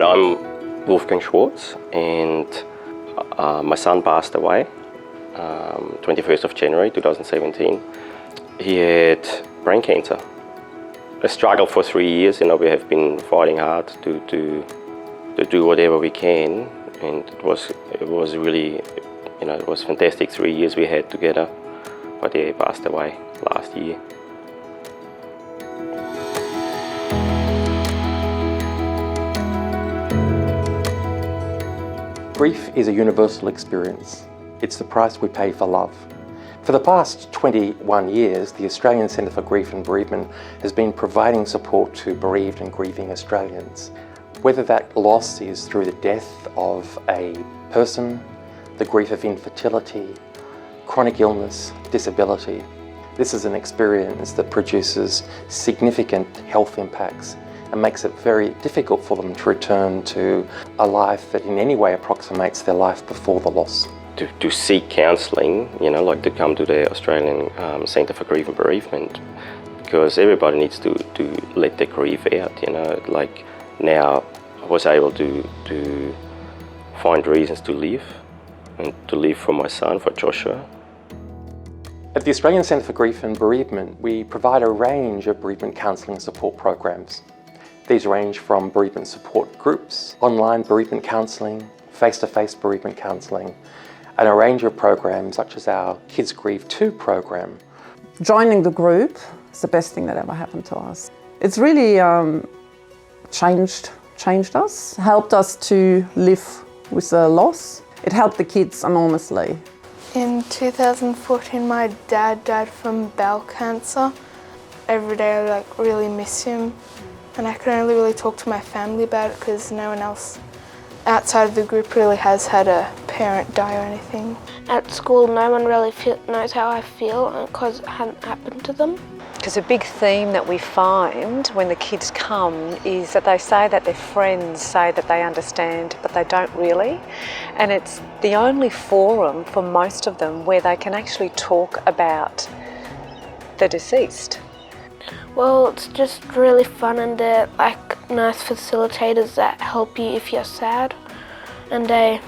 I'm Wolfgang Schwartz, and my son passed away 21st of January 2017. He had brain cancer. A struggle for 3 years. We have been fighting hard to do whatever we can, and it was really, it was fantastic 3 years we had together. But yeah, he passed away last year. Grief is a universal experience. It's the price we pay for love. For the past 21 years, the Australian Centre for Grief and Bereavement has been providing support to bereaved and grieving Australians. Whether that loss is through the death of a person, the grief of infertility, chronic illness, disability, this is an experience that produces significant health impacts and makes it very difficult for them to return to a life that in any way approximates their life before the loss. To seek counselling, like to come to the Australian Centre for Grief and Bereavement, because everybody needs to let their grief out, like now I was able to find reasons to live, and to live for my son, for Joshua. At the Australian Centre for Grief and Bereavement, we provide a range of bereavement counselling support programs. These range from bereavement support groups, online bereavement counselling, face-to-face bereavement counselling, and a range of programs such as our Kids Grieve 2 program. Joining the group is the best thing that ever happened to us. It's really changed us, helped us to live with the loss. It helped the kids enormously. In 2014, my dad died from bowel cancer. Every day I really miss him, and I can only really talk to my family about it because no one else outside of the group really has had a parent die or anything. At school, no one really knows how I feel because it hadn't happened to them. Because a big theme that we find when the kids come is that they say that their friends say that they understand, but they don't really. And it's the only forum for most of them where they can actually talk about the deceased. Well, it's just really fun, and they're like nice facilitators that help you if you're sad, and they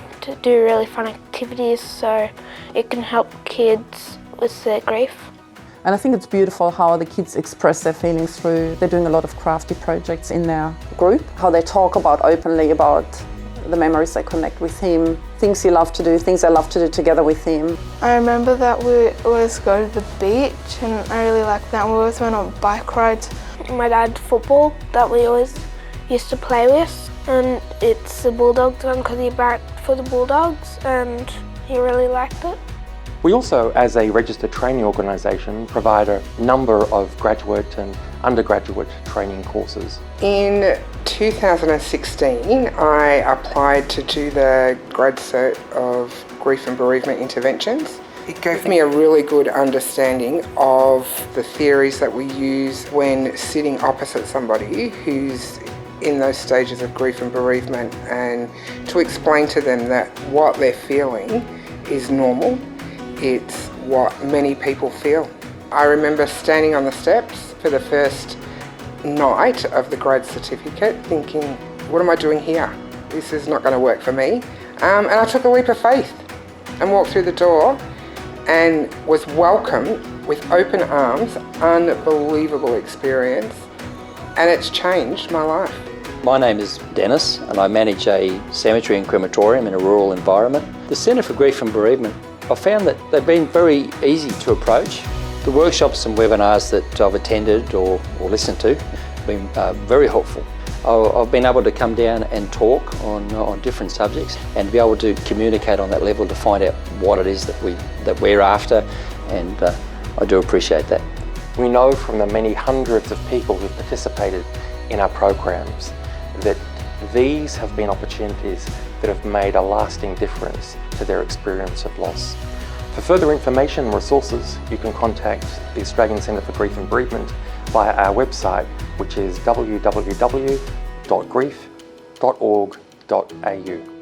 do really fun activities so it can help kids with their grief. And I think it's beautiful how the kids express their feelings through, they're doing a lot of crafty projects in their group, how they talk openly about the memories they connect with him, things he loved to do, things they love to do together with him. I remember that we always go to the beach, and I really liked that. We always went on bike rides. My dad's football that we always used to play with, and it's the Bulldogs one because he barracked for the Bulldogs and he really liked it. We also, as a registered training organisation, provide a number of graduate and undergraduate training courses. In 2016, I applied to do the grad cert of Grief and Bereavement Interventions. It gave me a really good understanding of the theories that we use when sitting opposite somebody who's in those stages of grief and bereavement, and to explain to them that what they're feeling is normal. It's what many people feel. I remember standing on the steps for the first night of the grad certificate thinking, what am I doing here? This is not going to work for me. And I took a leap of faith and walked through the door and was welcomed with open arms. Unbelievable experience, and it's changed my life. My name is Dennis, and I manage a cemetery and crematorium in a rural environment. The Centre for Grief and Bereavement, I found that they've been very easy to approach. The workshops and webinars that I've attended or listened to have been very helpful. I've been able to come down and talk on different subjects and be able to communicate on that level to find out what it is that we're after, and I do appreciate that. We know from the many hundreds of people who've participated in our programs that these have been opportunities that have made a lasting difference to their experience of loss. For further information and resources, you can contact the Australian Centre for Grief and Bereavement via our website, which is www.grief.org.au.